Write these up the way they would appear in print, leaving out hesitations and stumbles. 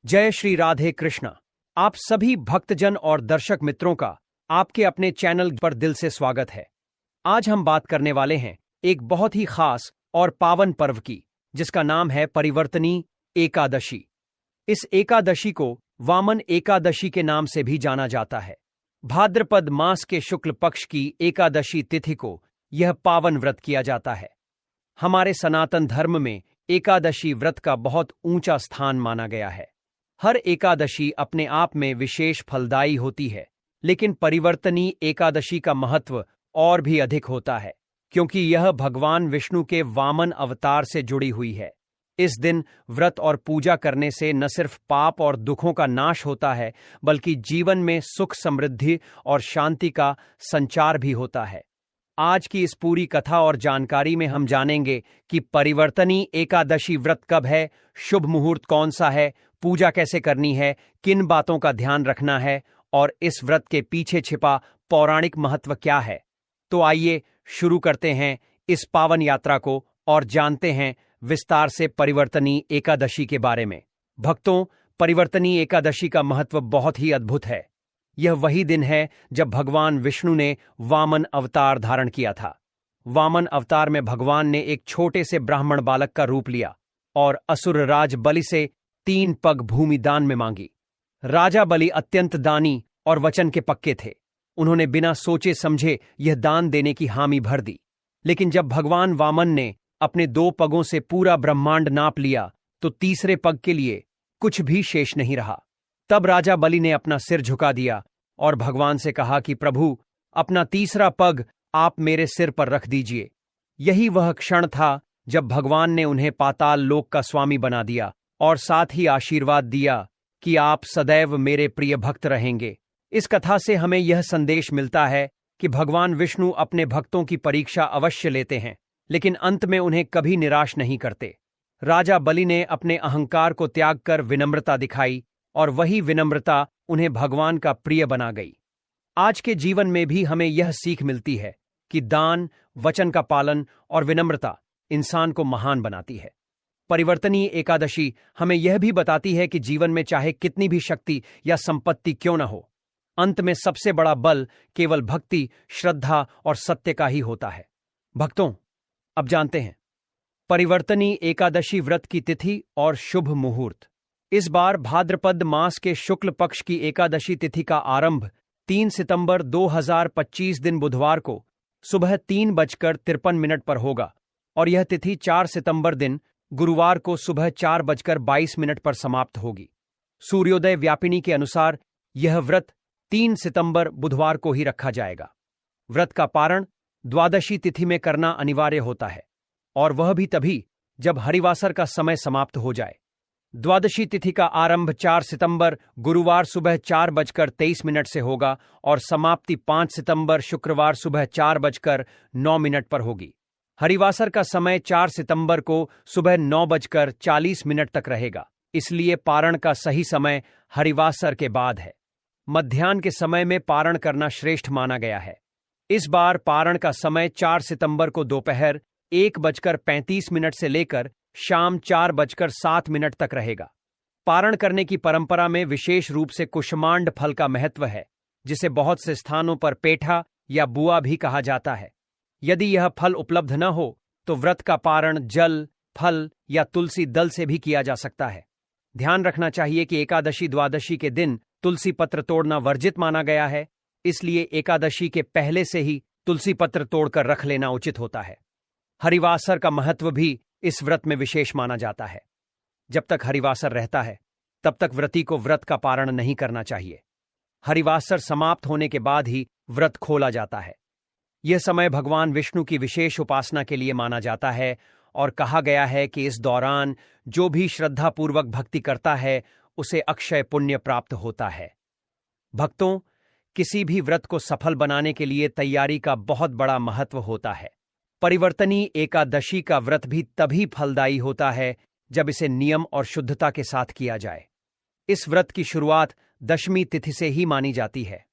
जय श्री राधे कृष्ण। आप सभी भक्तजन और दर्शक मित्रों का आपके अपने चैनल पर दिल से स्वागत है। आज हम बात करने वाले हैं एक बहुत ही खास और पावन पर्व की, जिसका नाम है परिवर्तनी एकादशी। इस एकादशी को वामन एकादशी के नाम से भी जाना जाता है। भाद्रपद मास के शुक्ल पक्ष की एकादशी तिथि को यह पावन व्रत किया जाता है। हमारे सनातन धर्म में एकादशी व्रत का बहुत ऊंचा स्थान माना गया है। हर एकादशी अपने आप में विशेष फलदायी होती है, लेकिन परिवर्तनी एकादशी का महत्व और भी अधिक होता है, क्योंकि यह भगवान विष्णु के वामन अवतार से जुड़ी हुई है। इस दिन व्रत और पूजा करने से न सिर्फ पाप और दुखों का नाश होता है, बल्कि जीवन में सुख, समृद्धि और शांति का संचार भी होता है। आज की इस पूरी कथा और जानकारी में हम जानेंगे कि परिवर्तनी एकादशी व्रत कब है, शुभ मुहूर्त कौन सा है, पूजा कैसे करनी है, किन बातों का ध्यान रखना है और इस व्रत के पीछे छिपा पौराणिक महत्व क्या है। तो आइए शुरू करते हैं इस पावन यात्रा को और जानते हैं विस्तार से परिवर्तनी एकादशी के बारे में। भक्तों, परिवर्तनी एकादशी का महत्व बहुत ही अद्भुत है। यह वही दिन है जब भगवान विष्णु ने वामन अवतार धारण किया था। वामन अवतार में भगवान ने एक छोटे से ब्राह्मण बालक का रूप लिया और असुर राज बलि से 3 पग भूमि दान में मांगी। राजा बलि अत्यंत दानी और वचन के पक्के थे। उन्होंने बिना सोचे समझे यह दान देने की हामी भर दी। लेकिन जब भगवान वामन ने अपने 2 पगों से पूरा ब्रह्मांड नाप लिया, तो तीसरे पग के लिए कुछ भी शेष नहीं रहा। तब राजा बलि ने अपना सिर झुका दिया और भगवान से कहा कि प्रभु, अपना तीसरा पग आप मेरे सिर पर रख दीजिए। यही वह क्षण था जब भगवान ने उन्हें पाताल लोक का स्वामी बना दिया और साथ ही आशीर्वाद दिया कि आप सदैव मेरे प्रिय भक्त रहेंगे। इस कथा से हमें यह संदेश मिलता है कि भगवान विष्णु अपने भक्तों की परीक्षा अवश्य लेते हैं, लेकिन अंत में उन्हें कभी निराश नहीं करते। राजा बलि ने अपने अहंकार को त्याग कर विनम्रता दिखाई और वही विनम्रता उन्हें भगवान का प्रिय बना गई। आज के जीवन में भी हमें यह सीख मिलती है कि दान, वचन का पालन और विनम्रता इंसान को महान बनाती है। परिवर्तनी एकादशी हमें यह भी बताती है कि जीवन में चाहे कितनी भी शक्ति या संपत्ति क्यों न हो, अंत में सबसे बड़ा बल केवल भक्ति, श्रद्धा और सत्य का ही होता है। भक्तों, अब जानते हैं परिवर्तनी एकादशी व्रत की तिथि और शुभ मुहूर्त। इस बार भाद्रपद मास के शुक्ल पक्ष की एकादशी तिथि का आरंभ 3 सितंबर 2025 दिन बुधवार को सुबह 3:53 पर होगा और यह तिथि 4 सितंबर दिन गुरुवार को सुबह 4:22 पर समाप्त होगी। सूर्योदय व्यापिनी के अनुसार यह व्रत 3 सितंबर बुधवार को ही रखा जाएगा। व्रत का पारण द्वादशी तिथि में करना अनिवार्य होता है, और वह भी तभी जब हरिवासर का समय समाप्त हो जाए। द्वादशी तिथि का आरंभ 4 सितंबर गुरुवार सुबह 4:23 से होगा और समाप्ति 5 सितंबर शुक्रवार सुबह 4:09 पर होगी। हरिवासर का समय 4 सितंबर को सुबह 9:40 तक रहेगा, इसलिए पारण का सही समय हरिवासर के बाद है। मध्याह्न के समय में पारण करना श्रेष्ठ माना गया है। इस बार पारण का समय 4 सितंबर को दोपहर 1:35 से लेकर शाम 4:07 तक रहेगा। पारण करने की परंपरा में विशेष रूप से कुष्मांड फल का महत्व है, जिसे बहुत से स्थानों पर पेठा या बुआ भी कहा जाता है। यदि यह फल उपलब्ध न हो तो व्रत का पारण जल, फल या तुलसी दल से भी किया जा सकता है। ध्यान रखना चाहिए कि एकादशी द्वादशी के दिन तुलसी पत्र तोड़ना वर्जित माना गया है, इसलिए एकादशी के पहले से ही तुलसी पत्र तोड़कर रख लेना उचित होता है। हरिवासर का महत्व भी इस व्रत में विशेष माना जाता है। जब तक हरिवासर रहता है, तब तक व्रती को व्रत का पारण नहीं करना चाहिए। हरिवासर समाप्त होने के बाद ही व्रत खोला जाता है। यह समय भगवान विष्णु की विशेष उपासना के लिए माना जाता है और कहा गया है कि इस दौरान जो भी श्रद्धापूर्वक भक्ति करता है, उसे अक्षय पुण्य प्राप्त होता है। भक्तों, किसी भी व्रत को सफल बनाने के लिए तैयारी का बहुत बड़ा महत्व होता है। परिवर्तनी एकादशी का व्रत भी तभी फलदायी होता है जब इसे नियम और शुद्धता के साथ किया जाए। इस व्रत की शुरुआत दशमी तिथि से ही मानी जाती है।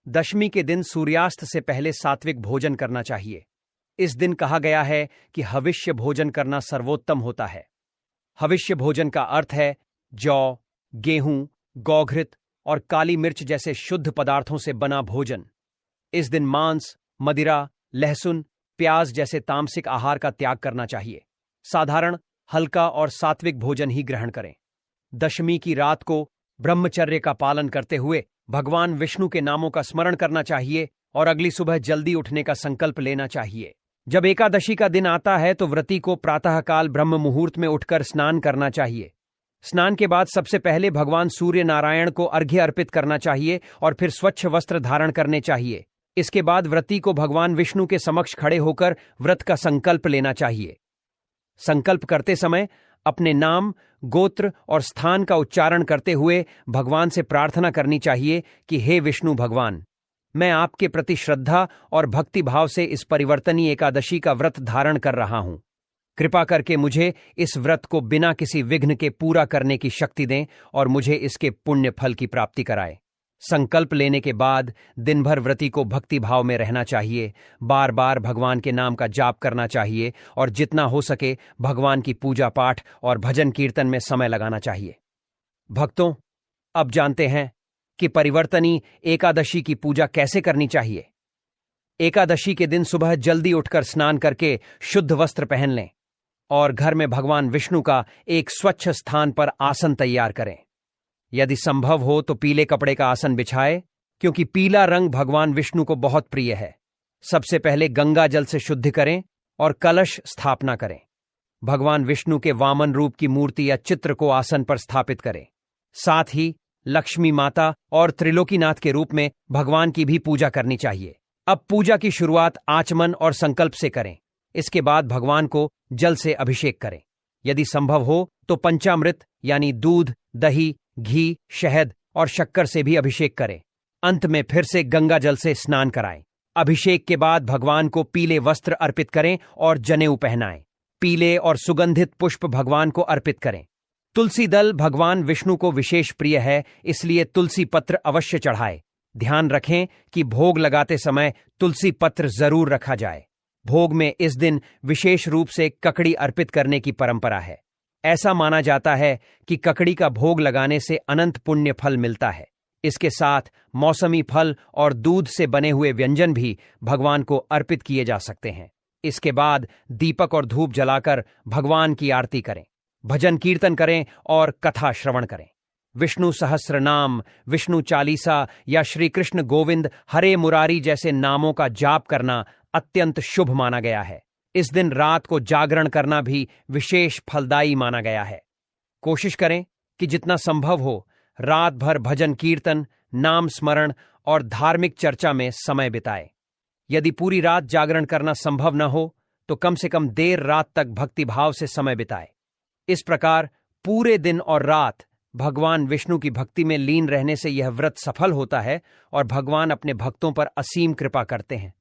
दशमी के दिन सूर्यास्त से पहले सात्विक भोजन करना चाहिए। इस दिन कहा गया है कि हविष्य भोजन करना सर्वोत्तम होता है। हविष्य भोजन का अर्थ है जौ, गेहूं, गौघृत और काली मिर्च जैसे शुद्ध पदार्थों से बना भोजन। इस दिन मांस, मदिरा, लहसुन, प्याज जैसे तामसिक आहार का त्याग करना चाहिए। साधारण, हल्का और सात्विक भोजन ही ग्रहण करें। दशमी की रात को ब्रह्मचर्य का पालन करते हुए भगवान विष्णु के नामों का स्मरण करना चाहिए और अगली सुबह जल्दी उठने का संकल्प लेना चाहिए। जब एकादशी का दिन आता है तो व्रती को प्रातःकाल ब्रह्म मुहूर्त में उठकर स्नान करना चाहिए। स्नान के बाद सबसे पहले भगवान सूर्य नारायण को अर्घ्य अर्पित करना चाहिए और फिर स्वच्छ वस्त्र धारण करने चाहिए। इसके बाद व्रती को भगवान विष्णु के समक्ष खड़े होकर व्रत का संकल्प लेना चाहिए। संकल्प करते समय अपने नाम, गोत्र और स्थान का उच्चारण करते हुए भगवान से प्रार्थना करनी चाहिए कि हे विष्णु भगवान, मैं आपके प्रति श्रद्धा और भक्ति भाव से इस परिवर्तनीय एकादशी का व्रत धारण कर रहा हूं। कृपा करके मुझे इस व्रत को बिना किसी विघ्न के पूरा करने की शक्ति दें और मुझे इसके पुण्य फल की प्राप्ति कराएं। संकल्प लेने के बाद दिन भर व्रती को भक्ति भाव में रहना चाहिए, बार बार भगवान के नाम का जाप करना चाहिए और जितना हो सके भगवान की पूजा पाठ और भजन कीर्तन में समय लगाना चाहिए। भक्तों, अब जानते हैं कि परिवर्तनी एकादशी की पूजा कैसे करनी चाहिए। एकादशी के दिन सुबह जल्दी उठकर स्नान करके शुद्ध वस्त्र पहन लें और घर में भगवान विष्णु का एक स्वच्छ स्थान पर आसन तैयार करें। यदि संभव हो तो पीले कपड़े का आसन बिछाए, क्योंकि पीला रंग भगवान विष्णु को बहुत प्रिय है। सबसे पहले गंगा जल से शुद्ध करें और कलश स्थापना करें। भगवान विष्णु के वामन रूप की मूर्ति या चित्र को आसन पर स्थापित करें। साथ ही लक्ष्मी माता और त्रिलोकीनाथ के रूप में भगवान की भी पूजा करनी चाहिए। अब पूजा की शुरुआत आचमन और संकल्प से करें। इसके बाद भगवान को जल से अभिषेक करें। यदि संभव हो तो पंचामृत यानी दूध, दही, घी, शहद और शक्कर से भी अभिषेक करें। अंत में फिर से गंगा जल से स्नान कराएं। अभिषेक के बाद भगवान को पीले वस्त्र अर्पित करें और जनेऊ पहनाएं। पीले और सुगंधित पुष्प भगवान को अर्पित करें। तुलसी दल भगवान विष्णु को विशेष प्रिय है, इसलिए तुलसी पत्र अवश्य चढ़ाए। ध्यान रखें कि भोग लगाते समय तुलसी पत्र जरूर रखा जाए। भोग में इस दिन विशेष रूप से ककड़ी अर्पित करने की परंपरा है। ऐसा माना जाता है कि ककड़ी का भोग लगाने से अनंत पुण्य फल मिलता है। इसके साथ मौसमी फल और दूध से बने हुए व्यंजन भी भगवान को अर्पित किए जा सकते हैं। इसके बाद दीपक और धूप जलाकर भगवान की आरती करें, भजन कीर्तन करें और कथा श्रवण करें। विष्णु सहस्र नाम, विष्णु चालीसा या श्री कृष्ण गोविंद हरे मुरारी जैसे नामों का जाप करना अत्यंत शुभ माना गया है। इस दिन रात को जागरण करना भी विशेष फलदायी माना गया है। कोशिश करें कि जितना संभव हो रात भर भजन कीर्तन, नाम स्मरण और धार्मिक चर्चा में समय बिताएं। यदि पूरी रात जागरण करना संभव न हो तो कम से कम देर रात तक भक्तिभाव से समय बिताएं। इस प्रकार पूरे दिन और रात भगवान विष्णु की भक्ति में लीन रहने से यह व्रत सफल होता है और भगवान अपने भक्तों पर असीम कृपा करते हैं।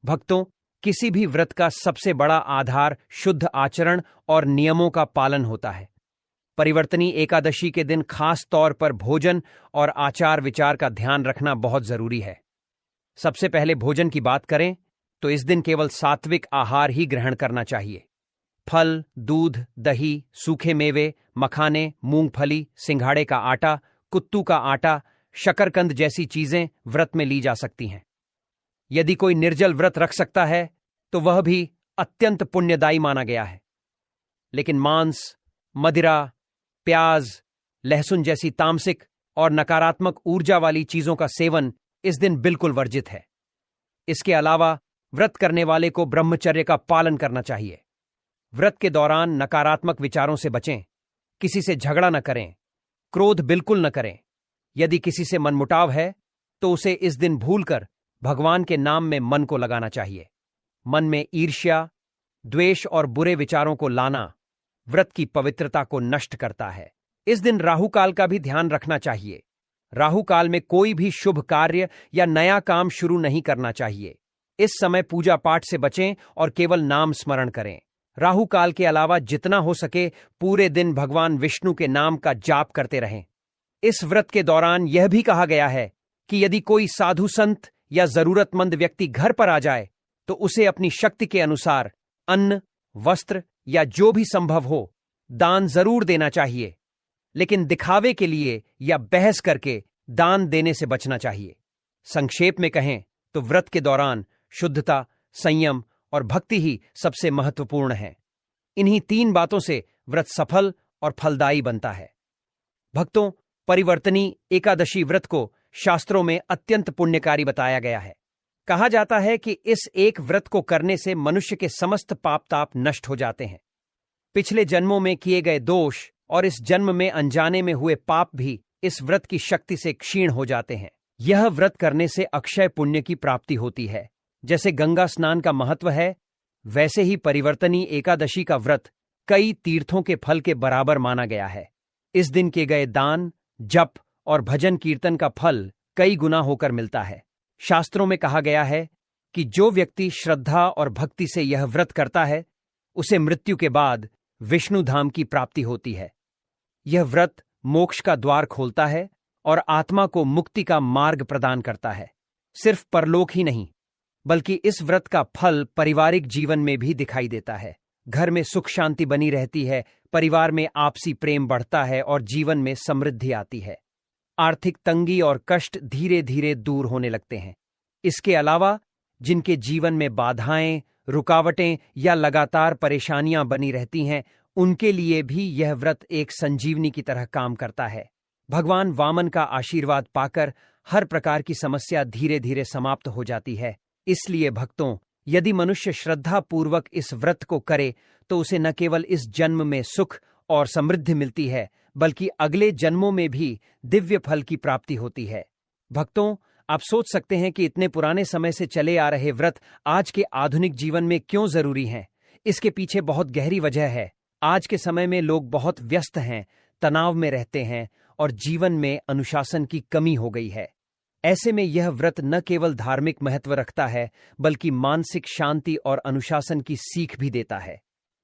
भक्तों, किसी भी व्रत का सबसे बड़ा आधार शुद्ध आचरण और नियमों का पालन होता है। परिवर्तनी एकादशी के दिन खास तौर पर भोजन और आचार विचार का ध्यान रखना बहुत जरूरी है। सबसे पहले भोजन की बात करें तो इस दिन केवल सात्विक आहार ही ग्रहण करना चाहिए। फल, दूध, दही, सूखे मेवे, मखाने, मूंगफली, सिंघाड़े का आटा, कुत्तू का आटा, शकरकंद जैसी चीजें व्रत में ली जा सकती हैं। यदि कोई निर्जल व्रत रख सकता है तो वह भी अत्यंत पुण्यदायी माना गया है। लेकिन मांस, मदिरा, प्याज, लहसुन जैसी तामसिक और नकारात्मक ऊर्जा वाली चीजों का सेवन इस दिन बिल्कुल वर्जित है। इसके अलावा व्रत करने वाले को ब्रह्मचर्य का पालन करना चाहिए। व्रत के दौरान नकारात्मक विचारों से बचें, किसी से झगड़ा न करें, क्रोध बिल्कुल न करें। यदि किसी से मनमुटाव है तो उसे इस दिन भूलकर भगवान के नाम में मन को लगाना चाहिए। मन में ईर्ष्या, द्वेष और बुरे विचारों को लाना व्रत की पवित्रता को नष्ट करता है। इस दिन राहु काल का भी ध्यान रखना चाहिए। राहु काल में कोई भी शुभ कार्य या नया काम शुरू नहीं करना चाहिए। इस समय पूजा पाठ से बचें और केवल नाम स्मरण करें। राहु काल के अलावा जितना हो सके पूरे दिन भगवान विष्णु के नाम का जाप करते रहें। इस व्रत के दौरान यह भी कहा गया है कि यदि कोई साधु संत या जरूरतमंद व्यक्ति घर पर आ जाए तो उसे अपनी शक्ति के अनुसार अन्न, वस्त्र या जो भी संभव हो दान जरूर देना चाहिए। लेकिन दिखावे के लिए या बहस करके दान देने से बचना चाहिए। संक्षेप में कहें तो व्रत के दौरान शुद्धता, संयम और भक्ति ही सबसे महत्वपूर्ण है। इन्हीं 3 बातों से व्रत सफल और फलदायी बनता है। भक्तों, परिवर्तनी एकादशी व्रत को शास्त्रों में अत्यंत पुण्यकारी बताया गया है। कहा जाता है कि इस एक व्रत को करने से मनुष्य के समस्त पाप ताप नष्ट हो जाते हैं। पिछले जन्मों में किए गए दोष और इस जन्म में अनजाने में हुए पाप भी इस व्रत की शक्ति से क्षीण हो जाते हैं। यह व्रत करने से अक्षय पुण्य की प्राप्ति होती है। जैसे गंगा स्नान का महत्व है, वैसे ही परिवर्तनी एकादशी का व्रत कई तीर्थों के फल के बराबर माना गया है। इस दिन के गए दान, जप और भजन कीर्तन का फल कई गुना होकर मिलता है। शास्त्रों में कहा गया है कि जो व्यक्ति श्रद्धा और भक्ति से यह व्रत करता है, उसे मृत्यु के बाद विष्णु धाम की प्राप्ति होती है। यह व्रत मोक्ष का द्वार खोलता है और आत्मा को मुक्ति का मार्ग प्रदान करता है। सिर्फ परलोक ही नहीं, बल्कि इस व्रत का फल पारिवारिक जीवन में भी दिखाई देता है। घर में सुख शांति बनी रहती है, परिवार में आपसी प्रेम बढ़ता है और जीवन में समृद्धि आती है। आर्थिक तंगी और कष्ट धीरे धीरे दूर होने लगते हैं। इसके अलावा जिनके जीवन में बाधाएं, रुकावटें या लगातार परेशानियां बनी रहती हैं, उनके लिए भी यह व्रत एक संजीवनी की तरह काम करता है। भगवान वामन का आशीर्वाद पाकर हर प्रकार की समस्या धीरे धीरे समाप्त हो जाती है। इसलिए भक्तों, यदि मनुष्य श्रद्धा पूर्वक इस व्रत को करे तो उसे न केवल इस जन्म में सुख और समृद्धि मिलती है, बल्कि अगले जन्मों में भी दिव्य फल की प्राप्ति होती है। भक्तों, आप सोच सकते हैं कि इतने पुराने समय से चले आ रहे व्रत आज के आधुनिक जीवन में क्यों जरूरी हैं। इसके पीछे बहुत गहरी वजह है। आज के समय में लोग बहुत व्यस्त हैं, तनाव में रहते हैं और जीवन में अनुशासन की कमी हो गई है। ऐसे में यह व्रत न केवल धार्मिक महत्व रखता है, बल्कि मानसिक शांति और अनुशासन की सीख भी देता है।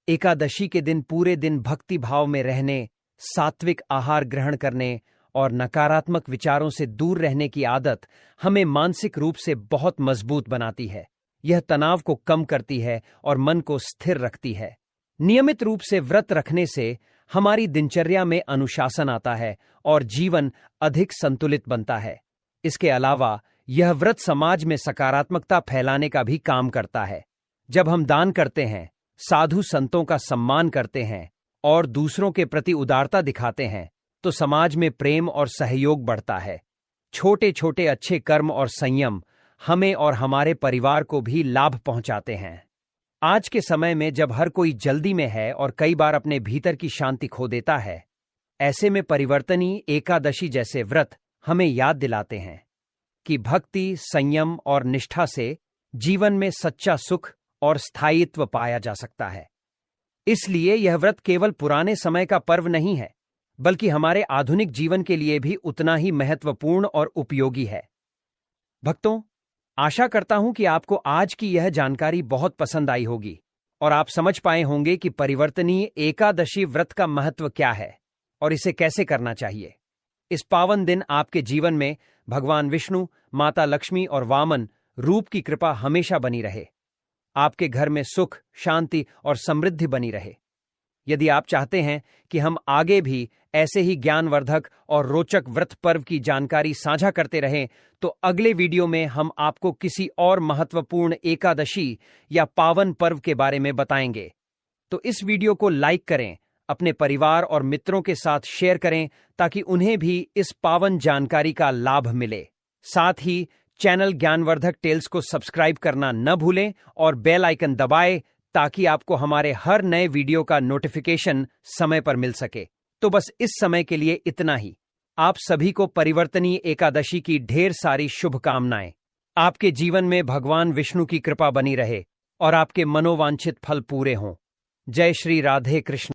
एकादशी के दिन पूरे दिन भक्ति भाव में रहने, सात्विक आहार ग्रहण करने और नकारात्मक विचारों से दूर रहने की आदत हमें मानसिक रूप से बहुत मजबूत बनाती है। यह तनाव को कम करती है और मन को स्थिर रखती है। नियमित रूप से व्रत रखने से हमारी दिनचर्या में अनुशासन आता है और जीवन अधिक संतुलित बनता है। इसके अलावा यह व्रत समाज में सकारात्मकता फैलाने का भी काम करता है। जब हम दान करते हैं, साधु संतों का सम्मान करते हैं और दूसरों के प्रति उदारता दिखाते हैं, तो समाज में प्रेम और सहयोग बढ़ता है। छोटे छोटे अच्छे कर्म और संयम हमें और हमारे परिवार को भी लाभ पहुंचाते हैं। आज के समय में जब हर कोई जल्दी में है और कई बार अपने भीतर की शांति खो देता है, ऐसे में परिवर्तनी एकादशी जैसे व्रत हमें याद दिलाते हैं कि भक्ति, संयम और निष्ठा से जीवन में सच्चा सुख और स्थायित्व पाया जा सकता है। इसलिए यह व्रत केवल पुराने समय का पर्व नहीं है, बल्कि हमारे आधुनिक जीवन के लिए भी उतना ही महत्वपूर्ण और उपयोगी है। भक्तों, आशा करता हूं कि आपको आज की यह जानकारी बहुत पसंद आई होगी और आप समझ पाए होंगे कि परिवर्तनी एकादशी व्रत का महत्व क्या है और इसे कैसे करना चाहिए। इस पावन दिन आपके जीवन में भगवान विष्णु, माता लक्ष्मी और वामन रूप की कृपा हमेशा बनी रहे। आपके घर में सुख, शांति और समृद्धि बनी रहे। यदि आप चाहते हैं कि हम आगे भी ऐसे ही ज्ञानवर्धक और रोचक व्रत पर्व की जानकारी साझा करते रहें, तो अगले वीडियो में हम आपको किसी और महत्वपूर्ण एकादशी या पावन पर्व के बारे में बताएंगे। तो इस वीडियो को लाइक करें, अपने परिवार और मित्रों के साथ शेयर करें ताकि उन्हें भी इस पावन जानकारी का लाभ मिले। साथ ही चैनल ज्ञानवर्धक टेल्स को सब्सक्राइब करना न भूलें और बेल आइकन दबाएं ताकि आपको हमारे हर नए वीडियो का नोटिफिकेशन समय पर मिल सके। तो बस इस समय के लिए इतना ही। आप सभी को परिवर्तनी एकादशी की ढेर सारी शुभकामनाएं। आपके जीवन में भगवान विष्णु की कृपा बनी रहे और आपके मनोवांछित फल पूरे हों। जय श्री राधे कृष्ण।